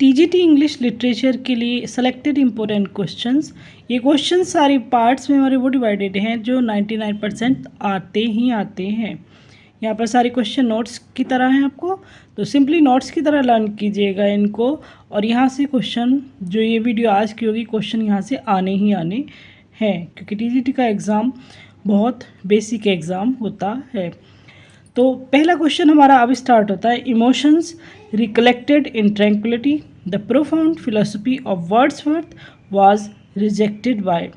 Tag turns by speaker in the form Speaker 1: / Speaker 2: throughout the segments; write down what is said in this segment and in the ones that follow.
Speaker 1: TGT English literature के लिए selected important questions. ये क्वेश्चन सारे पार्ट्स में हमारे वो डिवाइडेड हैं जो 99% आते ही आते हैं। यहाँ पर सारे क्वेश्चन नोट्स की तरह हैं आपको, तो सिंपली नोट्स की तरह लर्न कीजिएगा इनको। और यहाँ से क्वेश्चन जो ये वीडियो आज की होगी, क्वेश्चन यहाँ से आने ही आने हैं, क्योंकि टीजीटी का एग्ज़ाम बहुत बेसिक एग्ज़ाम होता है। तो पहला क्वेश्चन हमारा अब स्टार्ट होता है। Emotions recollected in tranquillity, the profound philosophy of Wordsworth was rejected by.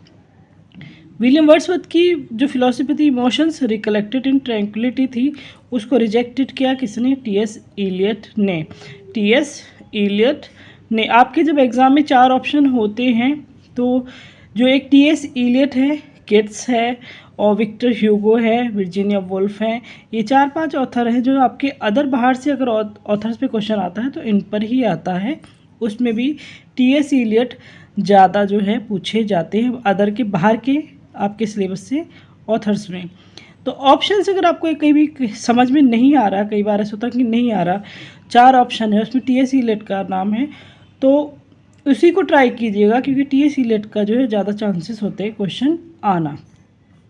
Speaker 1: William Wordsworth की जो फिलोसफी थी इमोशंस रिकलेक्टेड इन ट्रैंक्विलिटी थी, उसको रिजेक्टेड किया किसने? टी.एस. इलियट ने। टी.एस. इलियट ने। आपके जब एग्ज़ाम में 4 ऑप्शन होते हैं, तो जो एक टी.एस. इलियट है, किट्स है, और विक्टर ह्यूगो है, वर्जीनिया वुल्फ हैं, ये 4-5 ऑथर हैं जो आपके अदर बाहर से अगर ऑथर्स पे क्वेश्चन आता है तो इन पर ही आता है। उसमें भी टी.एस. इलियट ज़्यादा जो है पूछे जाते हैं अदर के बाहर के आपके सिलेबस से ऑथर्स में। तो ऑप्शन अगर आपको कहीं भी समझ में नहीं आ रहा, कई बार ऐसा होता है कि नहीं आ रहा, 4 ऑप्शन है उसमें टी.एस. इलियट का नाम है, तो उसी को ट्राई कीजिएगा, क्योंकि टी.एस. इलियट का जो है ज़्यादा चांसेस होते हैं क्वेश्चन आना।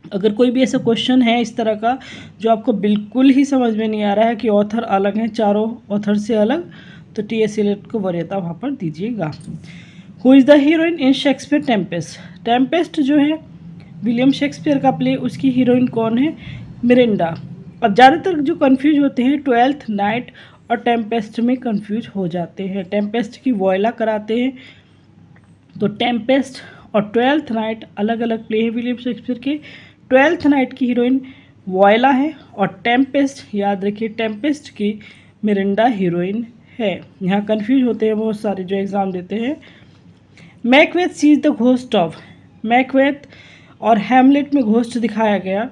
Speaker 1: अगर कोई भी ऐसा क्वेश्चन है इस तरह का जो आपको बिल्कुल ही समझ में नहीं आ रहा है कि ऑथर अलग हैं, चारों ऑथर से अलग, तो टी.एस. इलियट को वरीयता वहाँ पर दीजिएगा। Who is the heroine in Shakespeare Tempest? Tempest जो है विलियम शेक्सपियर का प्ले, उसकी हीरोइन कौन है? मिरिंडा। अब ज़्यादातर जो कंफ्यूज होते हैं 12th नाइट और टेम्पेस्ट में कंफ्यूज हो जाते हैं। टेम्पेस्ट की वॉयला कराते हैं, तो टेम्पेस्ट और 12th नाइट अलग अलग प्ले हैं विलियम शेक्सपियर के। 12th नाइट की हीरोइन वॉयला है और टेम्पेस्ट, याद रखिए, टेम्पेस्ट की मिरिंडा हीरोइन है। यहाँ कंफ्यूज होते हैं बहुत सारे जो एग्ज़ाम देते हैं। Macbeth sees the ghost of. Macbeth और हैमलेट में घोस्ट दिखाया गया,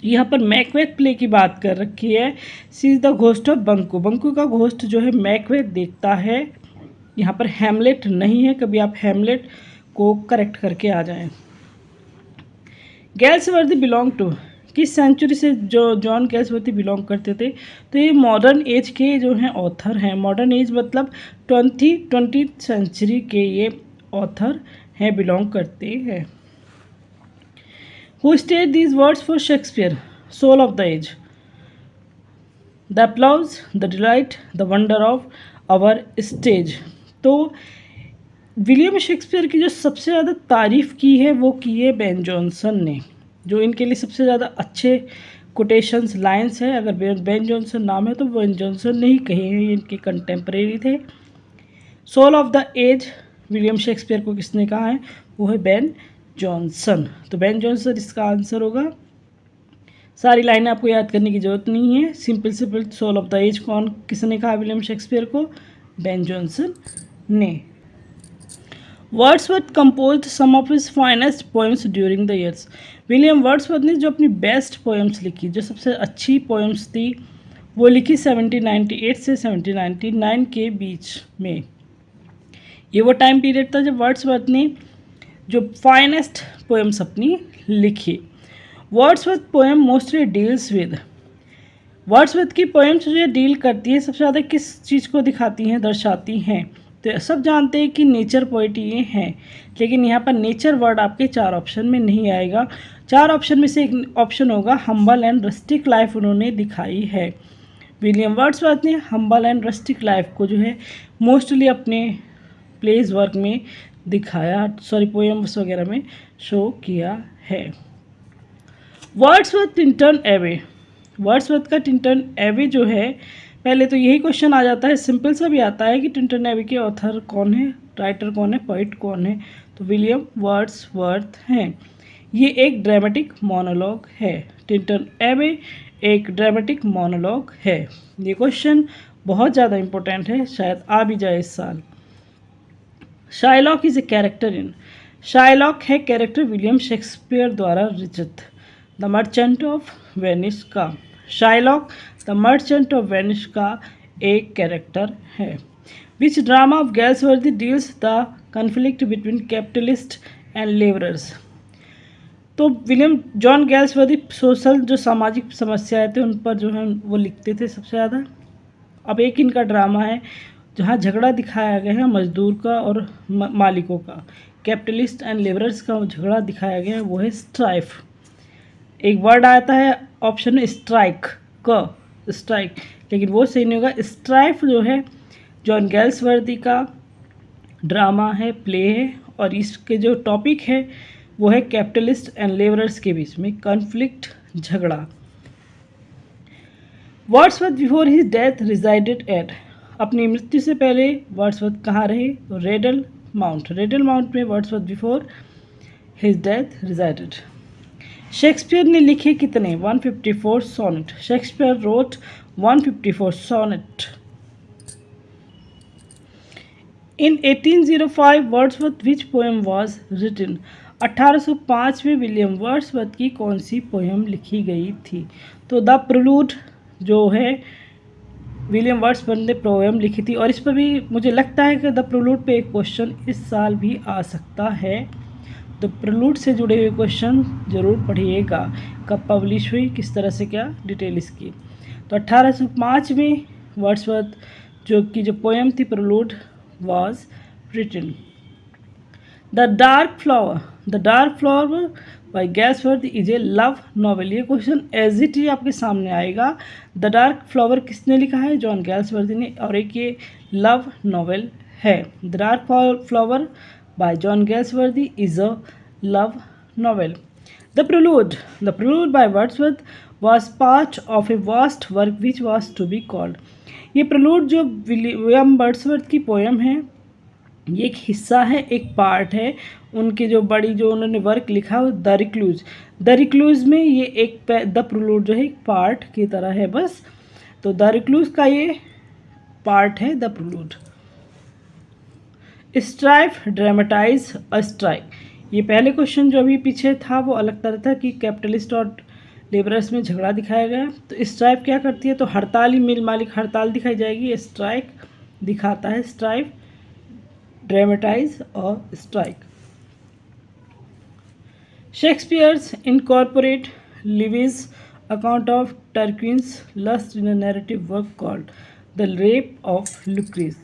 Speaker 1: यहाँ पर मैकबेथ प्ले की बात कर रखी है। Sees the ghost of Banku. Banku का घोस्ट जो है मैकबेथ देखता है, यहाँ पर हैमलेट नहीं है। कभी आप हैमलेट को करेक्ट करके आ जाएं। गैल्सवर्दी बिलोंग टू, किस सेंचुरी से जो जॉन गैल्सवर्दी बिलोंग करते थे? तो ये मॉडर्न एज के जो हैं ऑथर हैं। मॉडर्न एज मतलब 20th सेंचुरी के ये ऑथर हैं, बिलोंग करते हैं। Who state these words for Shakespeare? Soul of the age, the applause, the delight, the wonder of our stage. तो विलियम शेक्सपियर की जो सबसे ज़्यादा तारीफ़ की है वो की है बेन जॉनसन ने, जो इनके लिए सबसे ज़्यादा अच्छे कोटेशंस लाइंस है। अगर बेन जॉनसन नाम है तो बेन जॉनसन ने ही कहे हैं, ये इनके कंटेम्प्रेरी थे। Soul of the age William Shakespeare को किसने कहा है? वो है बेन जॉनसन। तो बेन जॉनसन इसका आंसर होगा। सारी लाइनें आपको याद करने की ज़रूरत नहीं है, simple simple. Soul of the age कौन किसने कहा विलियम शेक्सपियर को? बेन जॉनसन ने। Wordsworth composed some of his finest poems during the years. William Wordsworth ने जो अपनी बेस्ट पोएम्स लिखी, जो सबसे अच्छी पोएम्स थी, वो लिखी 1798 से 1799 के बीच में। ये वो टाइम पीरियड था जब वर्ड्सवर्थ ने जो फाइनेस्ट पोएम्स अपनी लिखी। Wordsworth poem mostly deals with. Wordsworth की पोएम्स जो डील करती है सबसे ज़्यादा किस चीज़ को दिखाती हैं, दर्शाती हैं? तो सब जानते हैं कि नेचर पोइट्री ये हैं, लेकिन यहाँ पर नेचर वर्ड आपके 4 ऑप्शन में नहीं आएगा। 4 ऑप्शन में से एक ऑप्शन होगा हम्बल एंड रस्टिक लाइफ उन्होंने दिखाई है। विलियम वर्ड्सवर्थ ने हम्बल एंड रस्टिक लाइफ को जो है मोस्टली अपने प्लेस वर्क में दिखाया, पोएम्स वगैरह में शो किया है। Wordsworth Tintern Abbey. वर्ड्सवर्थ का टिंटन एवे जो है, पहले तो यही क्वेश्चन आ जाता है, सिंपल सा भी आता है कि टिंटन एवे के ऑथर कौन है, राइटर कौन है, पोइट कौन है? तो विलियम वर्ड्सवर्थ हैं। ये एक ड्रामेटिक मोनोलॉग है। टिंटन एवे एक ड्रामेटिक मोनोलॉग है। ये क्वेश्चन बहुत ज़्यादा इंपॉर्टेंट है, शायद आ भी जाए इस साल। Shylock is a character in. Shylock है कैरेक्टर विलियम शेक्सपियर द्वारा रचित द मर्चेंट ऑफ वेनिस का। Shylock the Merchant of Venice का एक कैरेक्टर है। Which drama of Galsworthy deals the conflict between capitalist and labourers. तो विलियम जॉन गैल्सवर्दी सोशल जो सामाजिक समस्याएं थे उन पर जो है वो लिखते थे सबसे ज़्यादा। अब एक इनका ड्रामा है जहाँ झगड़ा दिखाया गया है मजदूर का और मालिकों का, कैपिटलिस्ट एंड लेबरर्स का झगड़ा दिखाया गया है, वो है स्ट्राइफ। एक वर्ड आता है ऑप्शन में स्ट्राइक, स्ट्राइक, लेकिन वो सही नहीं होगा। स्ट्राइफ जो है जॉन गैल्सवर्दी का ड्रामा है, प्ले है, और इसके जो टॉपिक है वो है कैपिटलिस्ट एंड लेबरर्स के बीच में कॉन्फ्लिक्ट, झगड़ा। Wordsworth before his death resided at, अपनी मृत्यु से पहले वर्ड्सवर्थ कहाँ रहे? तो रेडल माउंट, रेडल माउंट में Wordsworth before his death resided. Shakespeare ने लिखे कितने? 154 sonnet. Shakespeare wrote 154 sonnet. In 1805 Wordsworth which poem was written, 1805 में विलियम वर्ड्सवर्थ की कौन सी पोएम लिखी गई थी? तो द प्रिलूड जो है विलियम वर्ड्सवर्थ ने पोएम लिखी थी, और इस पर भी मुझे लगता है कि द प्रिलूड पे एक क्वेश्चन इस साल भी आ सकता है, तो प्रिलूड से जुड़े हुए क्वेश्चन ज़रूर पढ़िएगा। कब पब्लिश हुई, किस तरह से, क्या डिटेल इसकी। तो 1805 में वर्ड्सवर्थ जो पोएम थी prelude was written. The Dark Flower by Gasworth is a love novel। ये क्वेश्चन एज इट ही आपके सामने आएगा। द डार्क फ्लावर किसने लिखा है? जॉन गैल्सवर्दी ने, और एक ये लव नॉवेल है। The Dark Flower by John Galsworthy is a love novel. The Prelude by Wordsworth was part of a vast work which was to be called। ये प्रलूड जो विलियम वर्ड्सवर्थ की पोएम है, ये एक हिस्सा है, एक पार्ट है उनके जो उन्होंने वर्क लिखा है द रिक्लूज में ये एक द प्रलूड जो है एक पार्ट की तरह है बस। तो द रिक्लूज का ये पार्ट है the Prelude. Strife dramatize a strike, ये पहले क्वेश्चन जो अभी पीछे था वो अलग तरह था कि कैपिटलिस्ट और लेबरर्स में झगड़ा दिखाया गया। तो स्ट्राइक क्या करती है? तो हड़ताली मिल मालिक हड़ताल दिखाई जाएगी, स्ट्राइक दिखाता है। स्ट्राइक ड्रामेटाइज और strike. Shakespeare's incorporate Livy's account of Tarquin's lust in a narrative work called the Rape of Lucrece.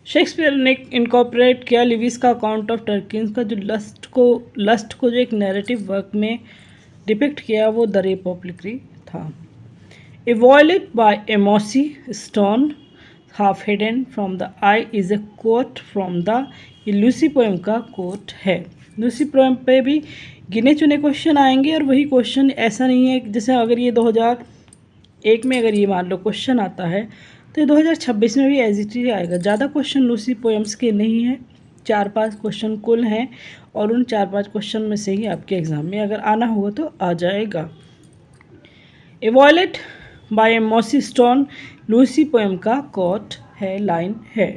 Speaker 1: Shakespeare ने इनकॉर्पोरेट किया लिविस का अकाउंट ऑफ टर्क्विन्स का जो लस्ट को जो एक नैरेटिव वर्क में डिपिक्ट किया वो द रेप ऑफ लुक्री था। A violet by a mossy stone half hidden from the eye is a quote from the, ये लूसी पोएम का कोट है। लूसी पोएम पे भी गिने चुने क्वेश्चन आएंगे, और वही क्वेश्चन ऐसा नहीं है जैसे अगर ये 2001 में अगर ये मान लो क्वेश्चन आता है तो ये 2026 में भी एज इट इज आएगा। ज़्यादा क्वेश्चन लूसी पोएम्स के नहीं हैं, 4-5 क्वेश्चन कुल हैं, और उन 4-5 क्वेश्चन में से ही आपके एग्ज़ाम में अगर आना होगा तो आ जाएगा। A violet by a mossy stone Lucy poem का कोट है, लाइन है।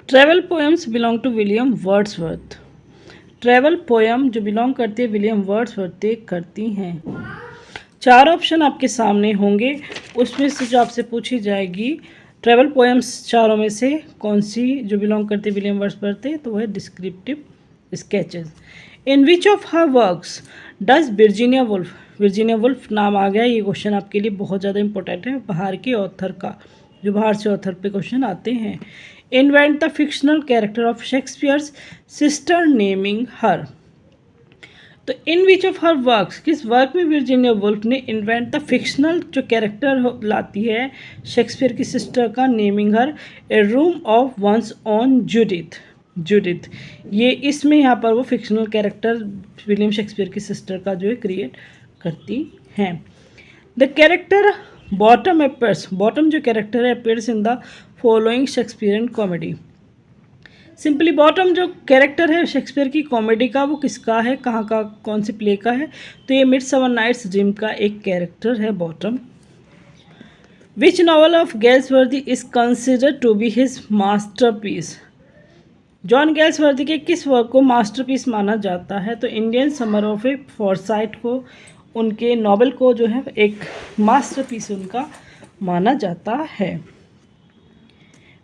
Speaker 1: Travel poems belong to William Wordsworth. Travel poem जो बिलोंग करती है विलियम वर्ड्सवर्थ करती हैं। 4 ऑप्शन आपके सामने होंगे, उसमें से जो आपसे पूछी जाएगी ट्रैवल पोएम्स चारों में से कौन सी जो बिलोंग करते विलियम वर्ड्सवर्थ, तो वह descriptive sketches. In which of her works does Virginia Woolf नाम आ गया, ये क्वेश्चन आपके लिए बहुत ज़्यादा इंपॉर्टेंट है, बाहर के ऑथर का, जो बाहर से ऑथर पे क्वेश्चन आते हैं। Invent the fictional character of Shakespeare's sister naming her, तो in which of her works, किस वर्क में वर्जीनिया वुल्फ ने इन्वेंट द फिक्शनल जो कैरेक्टर लाती है शेक्सपियर की सिस्टर का, naming her a Room of One's Own Judith, ये इसमें यहाँ पर वो फिक्शनल कैरेक्टर विलियम शेक्सपियर की सिस्टर का जो है क्रिएट करती हैं। द कैरेक्टर बॉटम जो कैरेक्टर है appears in the following Shakespearean comedy. Simply bottom जो कैरेक्टर है शेक्सपियर की कॉमेडी का वो किसका है, कहाँ का, कौन सी प्ले का है, तो ये मिडसमर नाइट्स ड्रीम का एक कैरेक्टर है Bottom. Which novel of Galsworthy is considered to be his masterpiece, John Galsworthy के किस वर्क को मास्टरपीस माना जाता है, तो Indian Summer of a Forsyte को, उनके नॉवल को जो है एक मास्टरपीस उनका माना जाता है।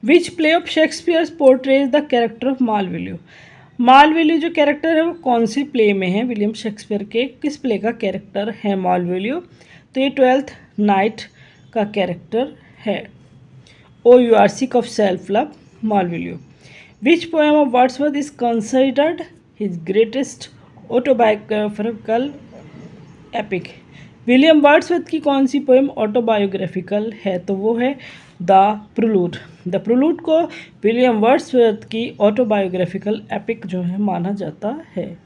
Speaker 1: Which play of Shakespeare's portrays the character of Malvolio जो कैरेक्टर है वो कौन से प्ले में है, विलियम शेक्सपियर के किस प्ले का कैरेक्टर है मालवैल्यू, तो ये 12th नाइट का कैरेक्टर है। O you are sick of self love, Malvolio. Which poem of Wordsworth is considered his greatest autobiographical epic. William Wordsworth की कौन सी पोएम ऑटोबायोग्राफिकल है? तो वो है द प्रोलूड। द प्रोलूड को विलियम वर्ड्सवर्थ की ऑटोबायोग्राफिकल एपिक जो है माना जाता है।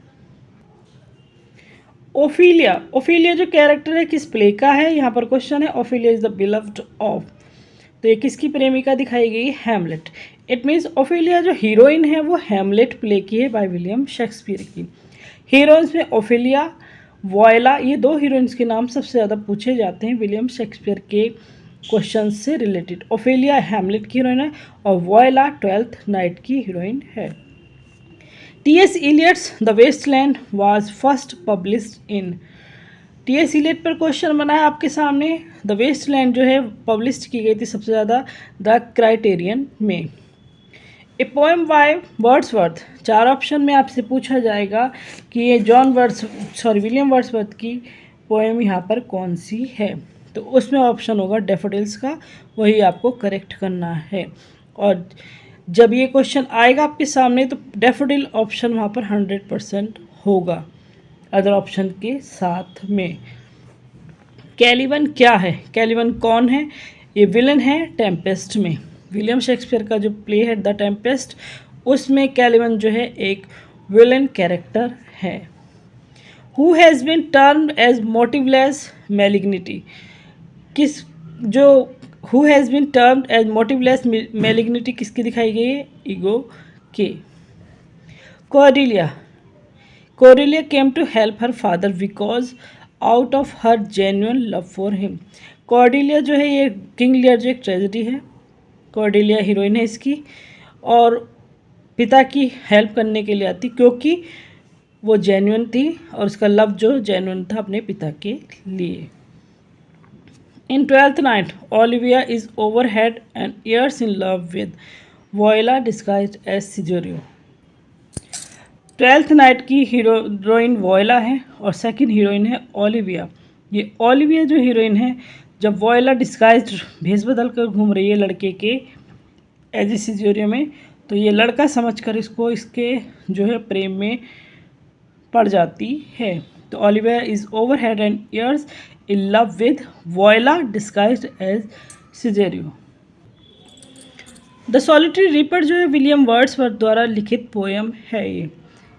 Speaker 1: ओफिलिया, ओफिलिया जो कैरेक्टर है किस प्ले का है? यहाँ पर क्वेश्चन है Ophelia is the beloved of, तो ये किसकी प्रेमिका दिखाई गई? हैमलेट। इट मीन्स ओफिलिया जो हीरोइन है वो हैमलेट प्ले की है बाय विलियम शेक्सपियर की। हीरोइंस में ओफिलिया, वॉयला, ये दो हीरोइंस के नाम सबसे ज़्यादा पूछे जाते हैं विलियम शेक्सपियर के क्वेश्चन से रिलेटेड। ओफिलिया हैमलेट की हीरोइन है और वॉयला ट्वेल्थ नाइट की हीरोइन है। T.S. Eliot's the Wasteland was first published in. T.S. Eliot पर क्वेश्चन बना है आपके सामने। द वेस्टलैंड जो है पब्लिश की गई थी सबसे ज़्यादा द क्राइटेरियन में। ए पोएम बाय वर्ड्सवर्थ, चार ऑप्शन में आपसे पूछा जाएगा कि ये विलियम वर्ड्सवर्थ की पोएम यहाँ पर कौन सी है, तो उसमें ऑप्शन होगा डैफोडिल्स का, वही आपको करेक्ट करना है। और जब ये क्वेश्चन आएगा आपके सामने तो डैफोडिल ऑप्शन वहाँ पर 100% होगा अदर ऑप्शन के साथ में। कैलिवन क्या है? कैलिवन कौन है? ये विलन है टेम्पेस्ट में। विलियम शेक्सपियर का जो प्ले है द टेम्पेस्ट, उसमें कैलिवन जो है एक विलन कैरेक्टर है। Who has been termed as motiveless malignity, किस जो who has been termed as motiveless malignity किसकी दिखाई गई है? ईगो के। Cordelia came to help her father because out of her genuine love for him. Cordelia जो है ये किंग लियर जो एक ट्रेजेडी है, कॉर्डिलिया हीरोइन है इसकी, और पिता की हेल्प करने के लिए आती क्योंकि वो जेन्युइन थी और उसका लव जो जेन्युइन था अपने पिता के लिए। In Twelfth Night, Olivia is overhead and years in love with Viola disguised as Cesario. Twelfth Night की हीरोइन वॉयला है और सेकंड हीरोइन है ओलिविया। ये ओलिविया जो हीरोइन है, जब वॉयला डिस्गाइज्ड भेष बदल कर घूम रही है लड़के के एज ए सिजोरियो में, तो ये लड़का समझकर इसको इसके जो है प्रेम में पड़ जाती है। तो Olivia is over head and ears in love with Viola disguised as Cesario. The Solitary Reaper जो है विलियम वर्ड्सवर्थ द्वारा लिखित पोएम है ये।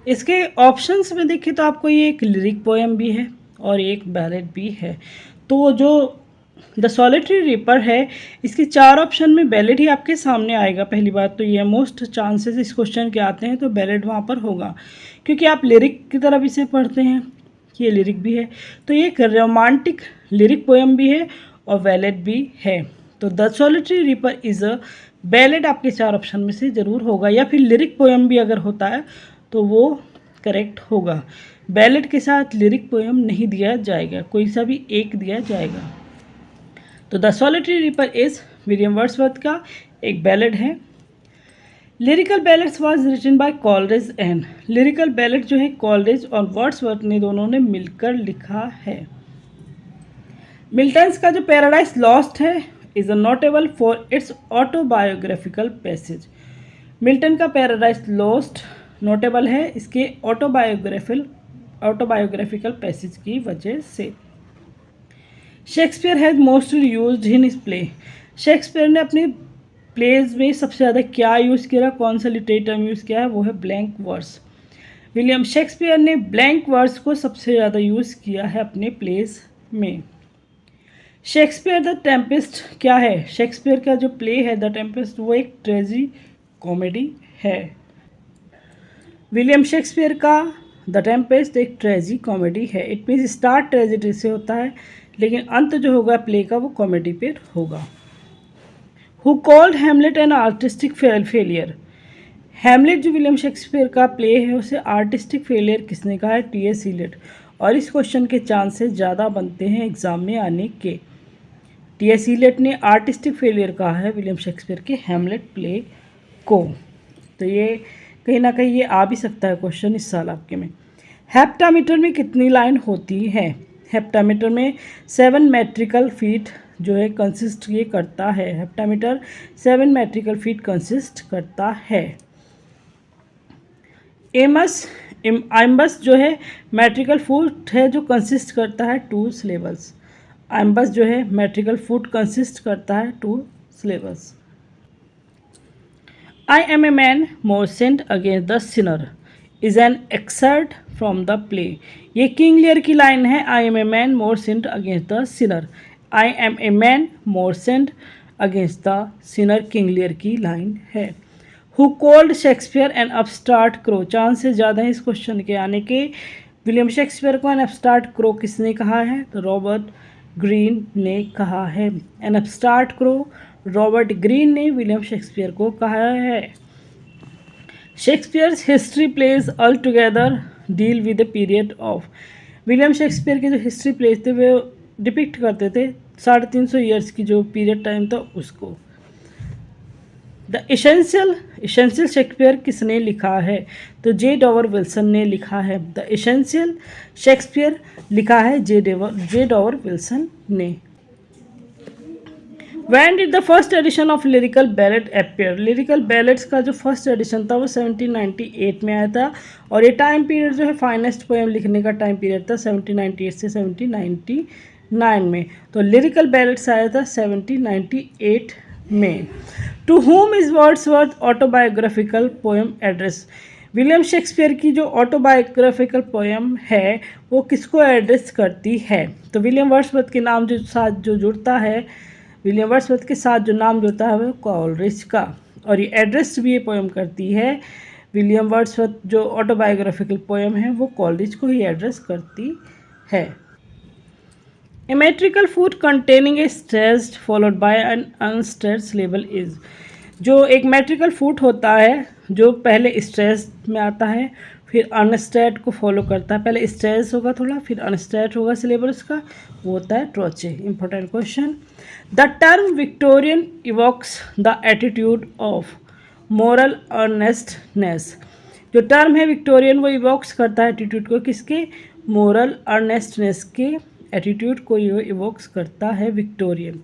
Speaker 1: इसके ऑप्शंस में देखें तो आपको ये एक लिरिक पोएम भी है और एक बैलेड भी है। तो जो द सॉलिटरी रीपर है इसके चार ऑप्शन में बैलेड ही आपके सामने आएगा। पहली बात तो ये मोस्ट चांसेस इस क्वेश्चन के आते हैं तो बैलेड वहाँ पर होगा, क्योंकि आप लिरिक की तरफ इसे पढ़ते हैं, ये लिरिक भी है, तो ये एक रोमांटिक लिरिक पोएम भी है और बैलेड भी है। तो the Solitary Reaper is a ballad आपके चार ऑप्शन में से ज़रूर होगा, या फिर लिरिक पोएम भी अगर होता है तो वो करेक्ट होगा। बैलेड के साथ लिरिक पोएम नहीं दिया जाएगा, कोई सा भी एक दिया जाएगा। तो the Solitary Reaper is William Wordsworth का एक बैलेड है। Lyrical ballads was written by Coleridge and, lyrical ballad जो है कॉलरेज और वर्ड्सवर्थ ने दोनों ने मिलकर लिखा है। मिल्टन्स का जो पैराडाइज लॉस्ट है is a notable for its autobiographical passage. Milton का पैराडाइज लॉस्ट नोटेबल है इसके ऑटोबायोग्राफिकल पैसेज की वजह से। Shakespeare has mostly used in his play, Shakespeare ने अपने प्लेज में सबसे ज़्यादा क्या यूज़ किया, कौन सा लिटरेरी टर्म यूज़ किया है, वो है ब्लैंक वर्स। विलियम शेक्सपियर ने ब्लैंक वर्स को सबसे ज़्यादा यूज़ किया है अपने प्लेज में। शेक्सपियर द टेम्पेस्ट क्या है? शेक्सपियर का जो प्ले है द टेम्पेस्ट वो एक ट्रेजी कॉमेडी है। विलियम शेक्सपियर का द टेम्पेस्ट एक ट्रेजी कॉमेडी है। इट मीन्स स्टार्ट ट्रेजिडी से होता है लेकिन अंत जो होगा प्ले का वो कॉमेडी पे होगा। Who called Hamlet an artistic failure, Hamlet जो विलियम शेक्सपियर का प्ले है उसे आर्टिस्टिक फेलियर किसने कहा है? टी.एस. इलियट। और इस क्वेश्चन के चांसेस ज़्यादा बनते हैं एग्जाम में आने के। टी.एस. इलियट ने आर्टिस्टिक फेलियर कहा है विलियम शेक्सपियर के हैमलेट प्ले को। तो ये कहीं ना कहीं ये आ भी सकता है क्वेश्चन इस साल आपके में। हेप्टामीटर में कितनी लाइन होती है? हेप्टामीटर में 7 मेट्रिकल फीट जो है कंसिस्ट ये करता है। हेप्टामीटर 7 मेट्रिकल फीट कंसिस्ट करता है। आइम्बस जो है मेट्रिकल फुट है जो कंसिस्ट करता है 2 सिलेबल्स। आइम्बस जो है मेट्रिकल फुट कंसिस्ट करता है 2 syllables. I am a man more sinned against the sinner is an excerpt from the play. ये किंग लियर की लाइन है। I am a man more sinned against the sinner. I am a man more sinned against the sinner King Lear की line है। Who called Shakespeare an upstart crow. Chances ज़्यादा है इस question के आने के। विलियम शेक्सपियर को an upstart crow किसने कहा है? तो रॉबर्ट ग्रीन ने कहा है। An upstart crow Robert Greene ने विलियम शेक्सपियर को कहा है। Shakespeare's history plays all together deal with the period of. William Shakespeare के जो हिस्ट्री प्लेज थे वे डिपिक्ट करते थे 350 ईयर्स की जो पीरियड टाइम था उसको। द इसेंशियल शेक्सपियर किसने लिखा है? तो जे डॉवर विल्सन ने लिखा है। द इसेंशियल शेक्सपियर लिखा है जे डॉवर विल्सन ने। When did the first edition of lyrical ballad appear? lyrical ballads का जो फर्स्ट एडिशन था वो 1798 में आया था और ये टाइम पीरियड जो है फाइनेस्ट पोएम लिखने का टाइम पीरियड था 1798 से 1799 में। तो लिरिकल बैलेड्स आया था 1798 में। To whom is Wordsworth autobiographical poem address. William Shakespeare की जो ऑटोबायोग्राफिकल पोएम है वो किसको एड्रेस करती है? तो विलियम वर्ड्सवर्थ के नाम जो साथ जो जुड़ता है, विलियम वर्ड्सवर्थ के साथ जो नाम जुड़ता है वो कॉलरिज का, और ये एड्रेस भी ये पोएम करती है। विलियम वर्ड्सवर्थ जो ऑटोबायोग्राफिकल पोएम है वो कॉलरिज को ही एड्रेस करती है। A metrical foot containing a stressed followed by an unstressed syllable is. जो एक मेट्रिकल फुट होता है जो पहले स्ट्रेस्ड में आता है फिर अनस्ट्रेस्ड को फॉलो करता है। पहले स्ट्रेस होगा थोड़ा फिर अनस्ट्रेस्ड होगा सिलेबल उसका, वो होता है trochee. Important question. The term Victorian evokes the attitude of moral earnestness. जो टर्म है विक्टोरियन वो इवोक्स करता है एटीट्यूड को, किसके? मोरल अर्नेस्टनेस के एटीट्यूड को ये इवोक्स करता है Victorian.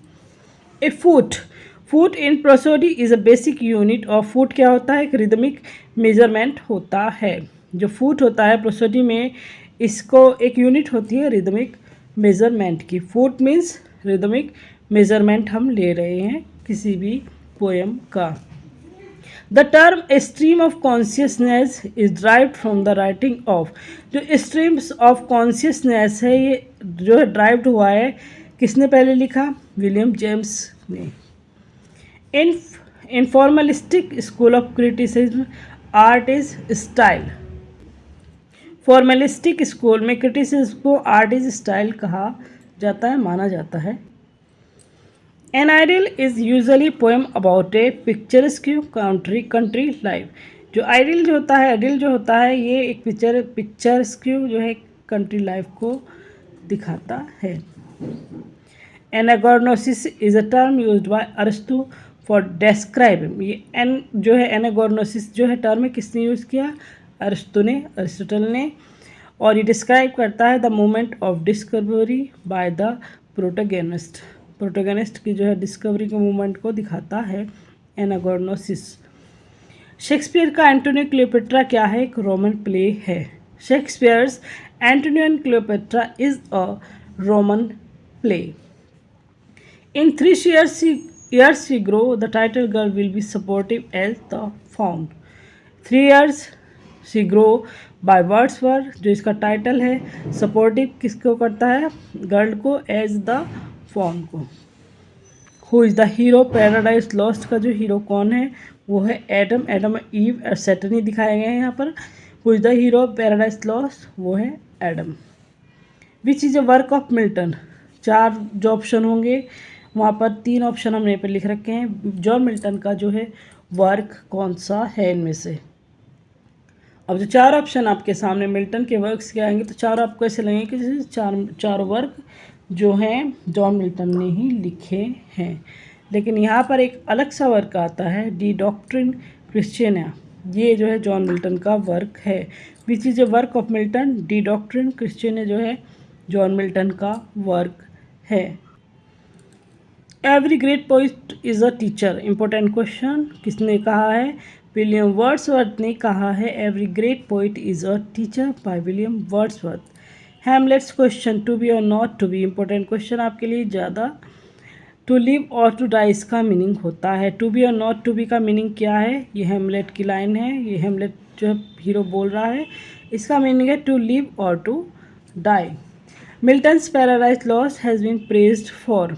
Speaker 1: A foot in prosody is a basic unit of. Foot क्या होता है? एक रिदमिक मेजरमेंट होता है। जो फुट होता है प्रोसोडी में इसको एक यूनिट होती है रिदमिक मेजरमेंट की। फुट मीन्स रिदमिक मेजरमेंट हम ले रहे हैं किसी भी पोएम का। The term a stream of consciousness is derived from the writing of. जो स्ट्रीम्स ऑफ कॉन्शियसनेस है ये जो है ड्राइव्ड हुआ है, किसने पहले लिखा? विलियम जेम्स ने। In formalistic school of criticism art is style. Formalistic school में क्रिटिसिज्म को आर्ट इज स्टाइल कहा जाता है, माना जाता है। An idyll is usually poem about a picturesque country life. जो आइडियल जो होता है ये एक पिक्चरस्क जो है कंट्री लाइफ को दिखाता है। Anagnorisis is a term used by Aristotle for describe. ये एन जो है एनागोर्नोसिस जो है टर्म है किसने यूज़ किया? अरिस्टोटल ने। और ये डिस्क्राइब करता है the moment of discovery by the protagonist की जो है डिस्कवरी के मूवमेंट को दिखाता है एनागोर्नोसिस। शेक्सपियर का एंटोनियो क्लियोपेट्रा क्या है? एक रोमन प्ले है। Shakespeare's Antonio and Cleopatra is a Roman play. In 3 years we grow, the title girl will be supportive as the fawn. 3 years she grow by Wordsworth, जो इसका title है supportive किसको करता है? गर्ल को, as the fawn को। Who is the hero? Paradise lost का जो हीरो कौन है? वो है एडम। एडम ईव और सैटर्न ही दिखाए गए हैं यहाँ पर। Who is the hero paradise lost? वो है Adam. Which is a work of Milton? 4 जो ऑप्शन होंगे वहाँ पर 3 ऑप्शन हमने यहाँ पर लिख रखे हैं। जॉन मिल्टन का जो है वर्क कौन सा है इनमें से? अब जो 4 ऑप्शन आपके सामने मिल्टन के वर्क्स के आएंगे तो 4 आपको ऐसे लगेंगे कि जैसे चार वर्क जो हैं जॉन मिल्टन ने ही लिखे हैं। लेकिन यहाँ पर एक अलग सा वर्क आता है डी डॉक्ट्रिन क्रिश्चियना। ये जो है जॉन मिल्टन का वर्क है। Which is a work of Milton? De Doctrina Christiana जो है जॉन मिल्टन का वर्क है। Every great poet is a teacher, important question, किसने कहा है? विलियम वर्ड्सवर्थ ने कहा है every great poet is a teacher by William Wordsworth. Hamlet's question, to be और not to be, important question आपके लिए ज़्यादा। टू लिव और टू डाई इसका मीनिंग होता है। टू बी और नॉट टू बी का मीनिंग क्या है? ये हेमलेट की लाइन है, ये हेमलेट जो है हीरो बोल रहा है, इसका मीनिंग है टू लिव और to die. Milton's Paradise Lost has been praised for,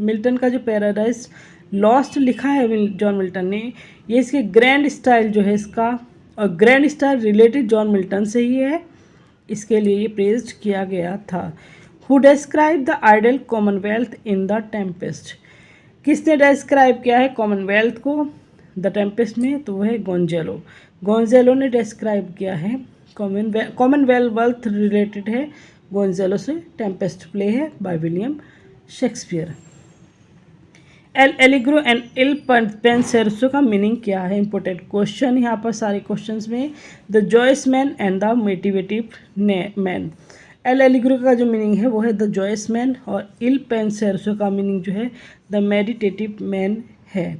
Speaker 1: Milton का जो पैराडाइज लॉस्ट लिखा है जॉन मिल्टन ने, ये इसके ग्रैंड स्टाइल जो है इसका, और grand style related John Milton से ही है, इसके लिए ये प्रेज्ड किया गया था। Who describe the ideal commonwealth in the Tempest, किसने डिस्क्राइब किया है कॉमनवेल्थ को द टेम्पेस्ट में? तो वह है गोंजेलो, गोंजेलो ने डिस्क्राइब किया है। कॉमनवेल्थ रिलेटेड है गोंजेलो से, टेम्पेस्ट प्ले है by William Shakespeare. L'Allegro and Il Penseroso का मीनिंग क्या है? इंपॉर्टेंट क्वेश्चन यहाँ पर सारे क्वेश्चंस में। The joyous man and the meditative man, L'Allegro का जो मीनिंग है वो है द जॉयस मैन, और इल पेंसेरोसो का मीनिंग जो है द मेडिटेटिव मैन है।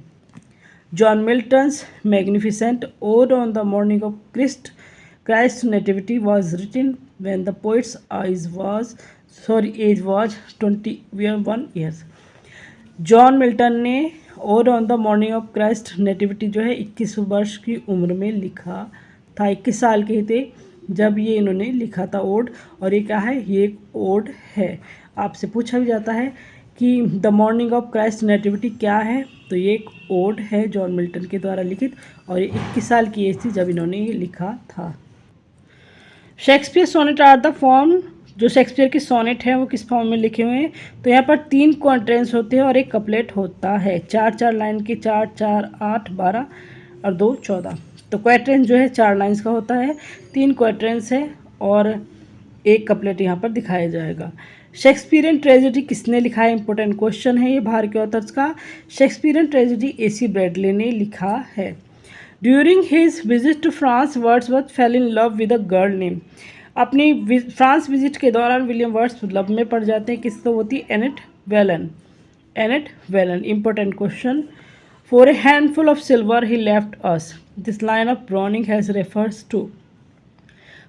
Speaker 1: John Milton's magnificent ode on the morning of Christ nativity was written when the poet's age was 21 years. John Milton ने ode on the morning of Christ nativity जो है 21 वर्ष की उम्र में लिखा था, 21 साल के थे जब ये इन्होंने लिखा था ओड, और ये क्या है? ये एक ओड है। आपसे पूछा भी जाता है कि the morning of Christ nativity क्या है, तो ये एक ओड है जॉन मिल्टन के द्वारा लिखित, और ये 21 साल की एज थी जब इन्होंने ये लिखा था। Shakespeare sonnet are the form, जो शेक्सपियर की सोनेट है वो किस फॉर्म में लिखे हुए हैं? तो यहाँ पर 3 क्वाड्रेंट्स होते हैं और एक कपलेट होता है, 4-4 लाइन के, 4-4 8 12 और 2 14। तो क्वाड्रेंट जो है 4 लाइन्स का होता है, 3 क्वाड्रेंट्स है और एक कपलेट यहाँ पर दिखाया जाएगा। शेक्सपियरियन ट्रेजेडी किसने लिखा है? इंपॉर्टेंट क्वेश्चन है ये बाहर के ऑथर्स का। शेक्सपियरियन ट्रेजेडी AC ब्रैडले ने लिखा है। During his visit to France Wordsworth fell in love with a girl name, अपनी फ्रांस विजिट के दौरान विलियम वर्ड्सवर्थ लव में पड़ जाते हैं, किससे होती है? Annette Vallon, Annette Vallon. Important question, for a handful of silver he left us, this line of Browning has refers to,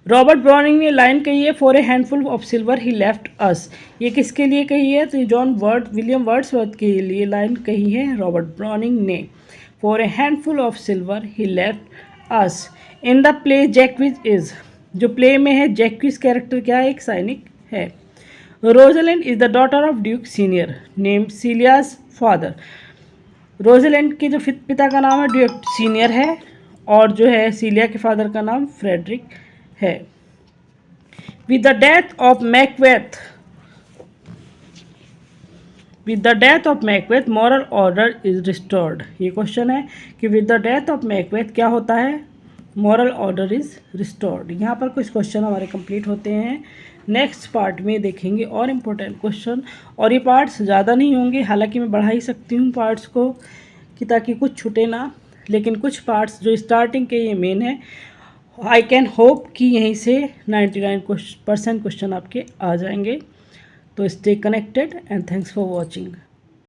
Speaker 1: Robert Browning ने लाइन कही है for a handful of silver he left us, ये किसके लिए कही है? तो विलियम वर्ड्सवर्थ के लिए लाइन कही है रॉबर्ट ब्राउनिंग ने। For a handful of silver he left us. In the play Jaques is, जो प्ले में है जैक्विज कैरेक्टर क्या है? एक सैनिक है। Rosalind is the daughter of Duke Senior name Celia's father, Rosalind के जो पिता का नाम है ड्यूक सीनियर है, और जो है सीलिया के फादर का नाम फ्रेडरिक है। With the death of Macbeth moral order is restored, ये क्वेश्चन है कि with the death of Macbeth क्या होता है? Moral order is restored. यहाँ पर कुछ क्वेश्चन हमारे कंप्लीट होते हैं, नेक्स्ट पार्ट में देखेंगे और इम्पोर्टेंट क्वेश्चन, और ये पार्ट्स ज़्यादा नहीं होंगे, हालांकि मैं बढ़ा ही सकती हूँ पार्ट्स को कि ताकि कुछ छूटे ना, लेकिन कुछ पार्ट्स जो स्टार्टिंग के ये मेन है, आई कैन होप कि यहीं से 99% क्वेश्चन आपके आ जाएंगे। तो stay connected and thanks for watching.